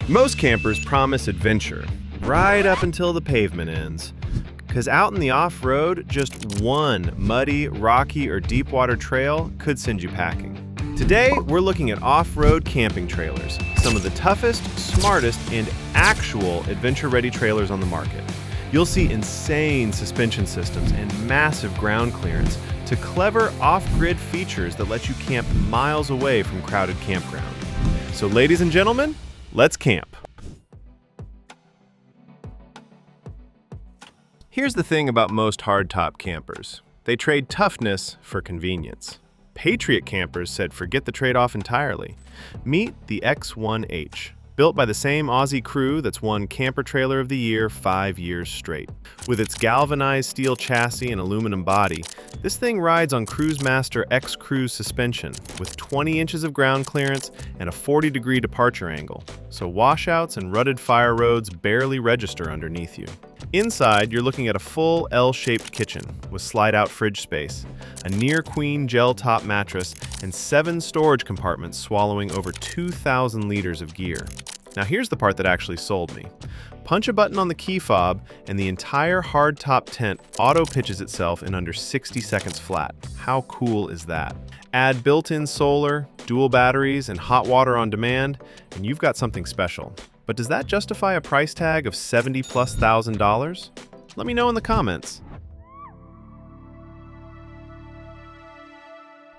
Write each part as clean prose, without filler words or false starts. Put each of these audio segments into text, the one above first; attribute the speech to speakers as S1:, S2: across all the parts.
S1: Most campers promise adventure, right up until the pavement ends. Because out in the off-road, just one muddy, rocky, or deep water trail could send you packing. Today, we're looking at off-road camping trailers, some of the toughest, smartest, and actual adventure-ready trailers on the market. You'll see insane suspension systems and massive ground clearance to clever off-grid features that let you camp miles away from crowded campground. So ladies and gentlemen, let's camp. Here's the thing about most hardtop campers. They trade toughness for convenience. Patriot Campers said forget the trade-off entirely. Meet the X1-H, built by the same Aussie crew that's won Camper Trailer of the Year 5 years straight. With its galvanized steel chassis and aluminum body, this thing rides on Cruisemaster X Cruise suspension with 20 inches of ground clearance and a 40-degree departure angle, so washouts and rutted fire roads barely register underneath you. Inside, you're looking at a full L-shaped kitchen with slide-out fridge space, a near-queen gel-top mattress, and 7 storage compartments swallowing over 2,000 liters of gear. Now here's the part that actually sold me. Punch a button on the key fob, and the entire hardtop tent auto-pitches itself in under 60 seconds flat. How cool is that? Add built-in solar, dual batteries, and hot water on demand, and you've got something special. But does that justify a price tag of $70,000+? Let me know in the comments.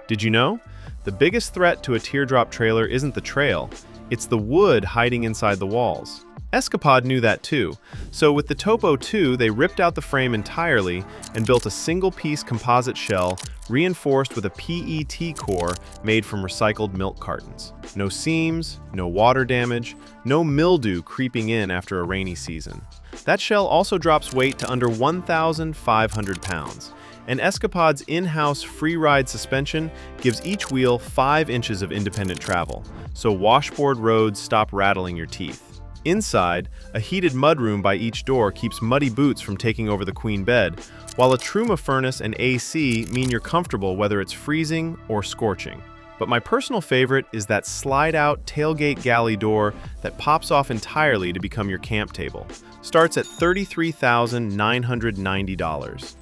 S1: Did you know? The biggest threat to a teardrop trailer isn't the trail, it's the wood hiding inside the walls. Escapod knew that too, so with the Topo2 they ripped out the frame entirely and built a single-piece composite shell reinforced with a PET core made from recycled milk cartons. No seams, no water damage, no mildew creeping in after a rainy season. That shell also drops weight to under 1,500 pounds, and Escapod's in-house free-ride suspension gives each wheel 5 inches of independent travel, so washboard roads stop rattling your teeth. Inside, a heated mudroom by each door keeps muddy boots from taking over the queen bed, while a Truma furnace and AC mean you're comfortable whether it's freezing or scorching. But my personal favorite is that slide-out tailgate galley door that pops off entirely to become your camp table. Starts at $33,990.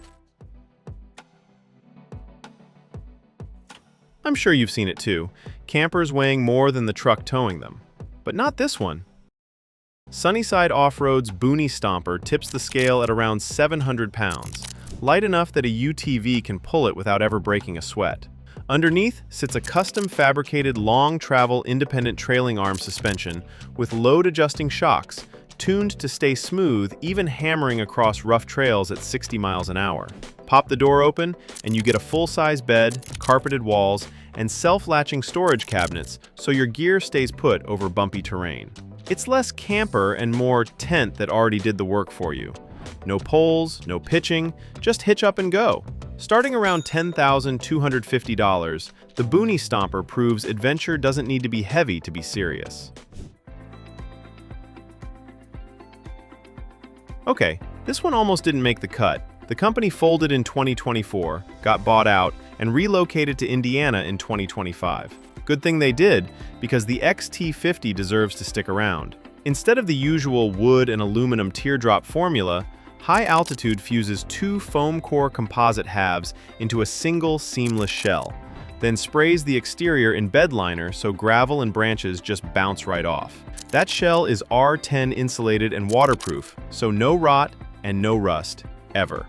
S1: I'm sure you've seen it too, campers weighing more than the truck towing them. But not this one. Sunnyside Off-Road's Boony Stomper tips the scale at around 700 pounds, light enough that a UTV can pull it without ever breaking a sweat. Underneath sits a custom-fabricated long-travel independent trailing arm suspension with load-adjusting shocks, tuned to stay smooth even hammering across rough trails at 60 miles an hour. Pop the door open, and you get a full-size bed, carpeted walls, and self-latching storage cabinets so your gear stays put over bumpy terrain. It's less camper and more tent that already did the work for you. No poles, no pitching, just hitch up and go. Starting around $10,250, the Boony Stomper proves adventure doesn't need to be heavy to be serious. Okay, this one almost didn't make the cut. The company folded in 2024, got bought out, and relocated to Indiana in 2025. Good thing they did, because the XT50 deserves to stick around. Instead of the usual wood and aluminum teardrop formula, High Altitude fuses 2 foam core composite halves into a single seamless shell, then sprays the exterior in bed liner so gravel and branches just bounce right off. That shell is R10 insulated and waterproof, so no rot and no rust, ever.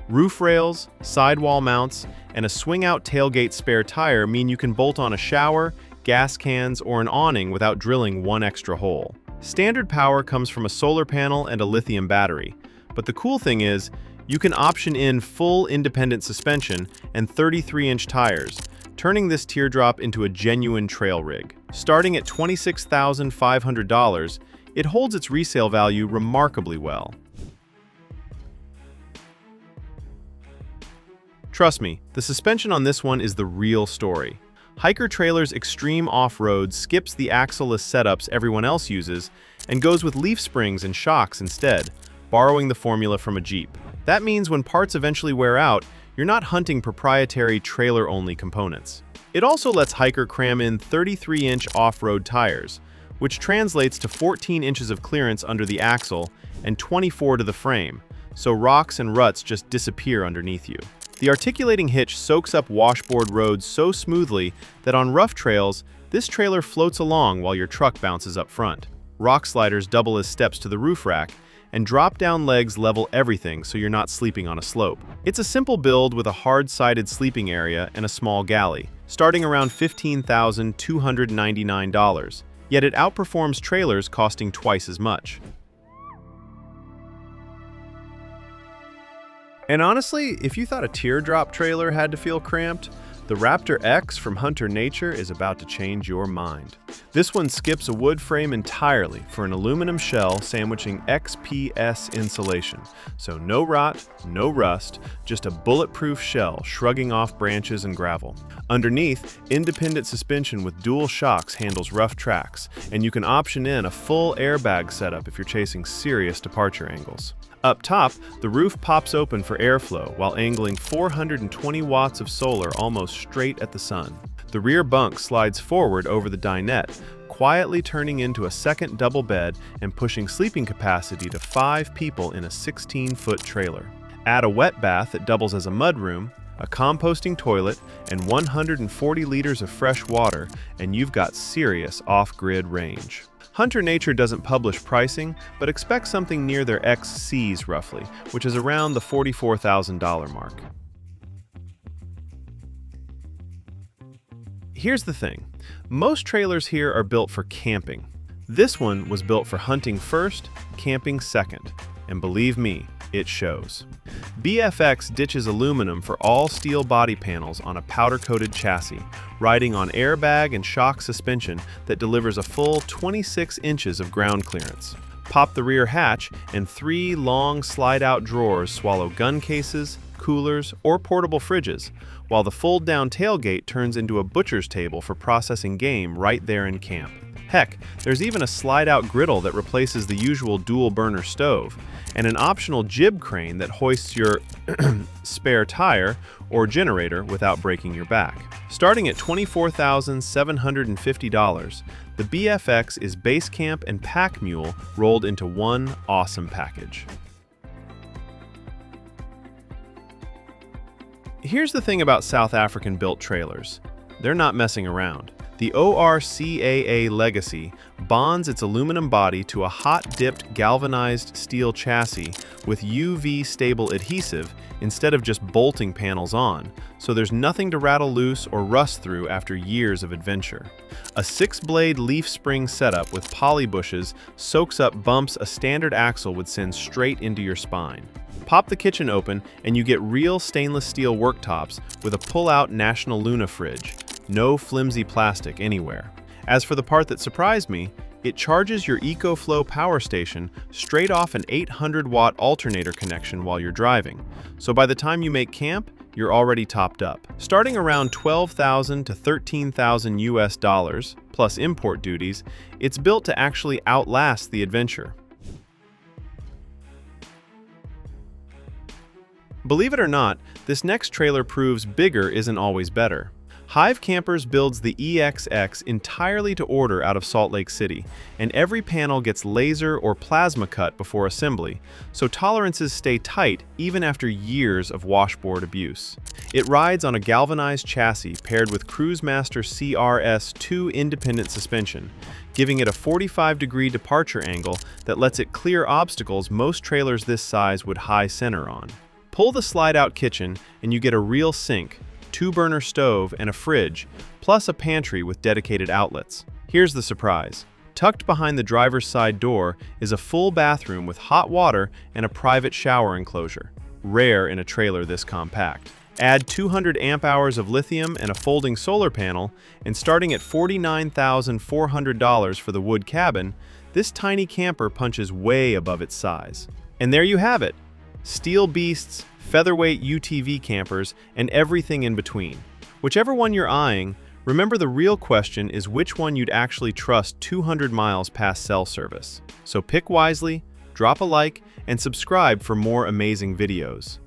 S1: Roof rails, sidewall mounts, and a swing-out tailgate spare tire mean you can bolt on a shower, gas cans, or an awning without drilling one extra hole. Standard power comes from a solar panel and a lithium battery, but the cool thing is, you can option in full independent suspension and 33-inch tires, turning this teardrop into a genuine trail rig. Starting at $26,500, it holds its resale value remarkably well. Trust me, the suspension on this one is the real story. Hiker Trailer's extreme off-road skips the axle-less setups everyone else uses and goes with leaf springs and shocks instead, borrowing the formula from a Jeep. That means when parts eventually wear out, you're not hunting proprietary trailer-only components. It also lets Hiker cram in 33-inch off-road tires, which translates to 14 inches of clearance under the axle and 24 to the frame, so rocks and ruts just disappear underneath you. The articulating hitch soaks up washboard roads so smoothly that on rough trails, this trailer floats along while your truck bounces up front. Rock sliders double as steps to the roof rack, and drop-down legs level everything so you're not sleeping on a slope. It's a simple build with a hard-sided sleeping area and a small galley, starting around $15,299, yet it outperforms trailers costing twice as much. And honestly, if you thought a teardrop trailer had to feel cramped, the Raptor X from Hunter Nature is about to change your mind. This one skips a wood frame entirely for an aluminum shell sandwiching XPS insulation. So no rot, no rust, just a bulletproof shell shrugging off branches and gravel. Underneath, independent suspension with dual shocks handles rough tracks, and you can option in a full airbag setup if you're chasing serious departure angles. Up top, the roof pops open for airflow while angling 420 watts of solar almost straight at the sun. The rear bunk slides forward over the dinette, quietly turning into a second double bed and pushing sleeping capacity to 5 people in a 16-foot trailer. Add a wet bath that doubles as a mudroom, a composting toilet, and 140 liters of fresh water, and you've got serious off-grid range. Hunter Nature doesn't publish pricing, but expect something near their XCs roughly, which is around the $44,000 mark. Here's the thing. Most trailers here are built for camping. This one was built for hunting first, camping second. And believe me, it shows. BFX ditches aluminum for all steel body panels on a powder-coated chassis, riding on airbag and shock suspension that delivers a full 26 inches of ground clearance. Pop the rear hatch, and 3 long slide-out drawers swallow gun cases, coolers, or portable fridges, while the fold-down tailgate turns into a butcher's table for processing game right there in camp. Heck, there's even a slide-out griddle that replaces the usual dual-burner stove, and an optional jib crane that hoists your spare tire or generator without breaking your back. Starting at $24,750, the BFX is base camp and pack mule rolled into one awesome package. Here's the thing about South African-built trailers. They're not messing around. The ORCAA Legacy bonds its aluminum body to a hot-dipped galvanized steel chassis with UV-stable adhesive instead of just bolting panels on, so there's nothing to rattle loose or rust through after years of adventure. A 6-blade leaf spring setup with poly bushes soaks up bumps a standard axle would send straight into your spine. Pop the kitchen open and you get real stainless steel worktops with a pull-out National Luna fridge. No flimsy plastic anywhere. As for the part that surprised me, it charges your EcoFlow power station straight off an 800-watt alternator connection while you're driving. So by the time you make camp, you're already topped up. Starting around $12,000 to $13,000 US plus import duties, it's built to actually outlast the adventure. Believe it or not, this next trailer proves bigger isn't always better. Hive Campers builds the EX-X entirely to order out of Salt Lake City, and every panel gets laser or plasma cut before assembly, so tolerances stay tight even after years of washboard abuse. It rides on a galvanized chassis paired with Cruisemaster CRS-2 independent suspension, giving it a 45-degree departure angle that lets it clear obstacles most trailers this size would high center on. Pull the slide-out kitchen and you get a real sink, 2-burner stove, and a fridge, plus a pantry with dedicated outlets. Here's the surprise. Tucked behind the driver's side door is a full bathroom with hot water and a private shower enclosure, rare in a trailer this compact. Add 200 amp-hours of lithium and a folding solar panel, and starting at $49,400 for the wood cabin, this tiny camper punches way above its size. And there you have it. Steel beasts, featherweight UTV campers, and everything in between. Whichever one you're eyeing, remember the real question is which one you'd actually trust 200 miles past cell service. So pick wisely, drop a like, and subscribe for more amazing videos.